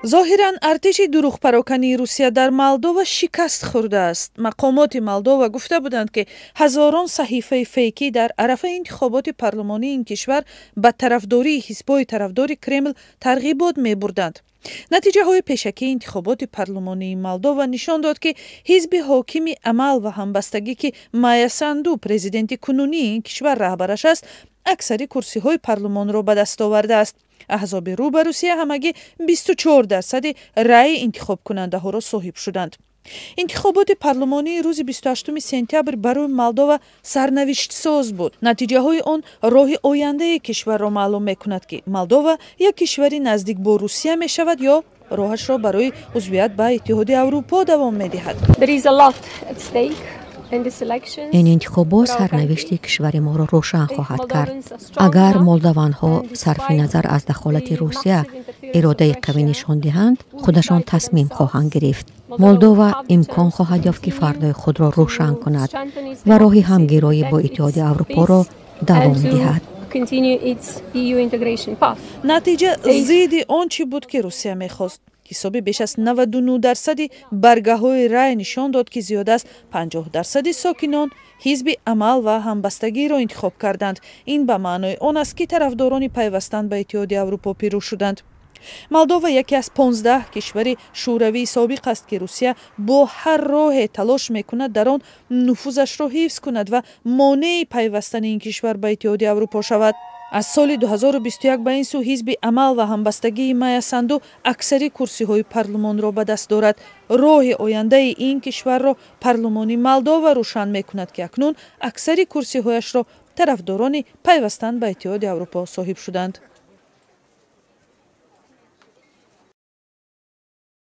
зоҳиран артиши дурӯғпарокании Русия дар Молдова шикаст хӯрда аст. Мақомоти Молдова гуфта буданд ки ҳазорон саҳифаи фейкӣ дар арафаи интихоботи парлумонии ин кишвар ба тарафдории ҳизбҳои тарафдори Кремл тарғибот мебурданд. натиҷаҳои пешакии интихоботи парлумонии Молдова нишон дод ки ҳизби ҳокими амал ва ҳамбастагӣ ки Майя Санду президенти кунунии ин кишвар раҳбараш аст, аксари курсиҳои парлумонро ба даст овардааст. аҳзоби рӯ ба Русия ҳамагӣ 24% раъи интихобкунандаҳоро соҳиб шуданд. интихоботи парлумонии рӯзи 28 сентябр барои Молдова сарнавиштсоз буд. натиҷаҳои он роҳи ояндаи кишварро маълум мекунад ки Молдова як кишвари наздик бо Русия мешавад ё роҳашро барои узвият ба Иттиҳоди Аврупо давом медиҳад. ин интихобот сарнавишти кишвари моро рӯшан хоҳад кард. агар молдованҳо сарфи назар аз дахолати Русия иродаи қавӣ нишон диҳанд, худашон тасмим хоҳанд гирифт. молдова имкон хоҳад ёфт ки фардои худро рӯшан кунад ва роҳи ҳамгироӣ бо Иттиҳоди Аврупоро давом диҳад. натиҷа зидди он чӣ буд ки Русия мехост. ҳисоби беш аз 99% баргаҳои рай нишон дод ки зиёда аз 50% сокинон ҳизби амал ва ҳамбастагиро интихоб карданд. ин ба маънои он аст ки тарафдорони пайвастан ба Иттиҳоди Аврупо пирӯз шуданд. Молдова яке аз 15 кишвари шӯравии собиқ аст ки Русия бо ҳар роҳе талош мекунад дар он нуфузашро ҳифз кунад ва монеи пайвастани ин кишвар ба Иттиҳоди Аврупо шавад. аз соли 2021 ба ин сӯ ҳизби амал ва ҳамбастагии Майя Санду аксари курсиҳои парлумонро ба даст дорад. роҳи ояндаи ин кишварро парлумони Молдова рӯшан мекунад ки акнун аксари курсиҳояшро тарафдорони пайвастан ба Иттиҳоди Аврупо соҳиб шуданд.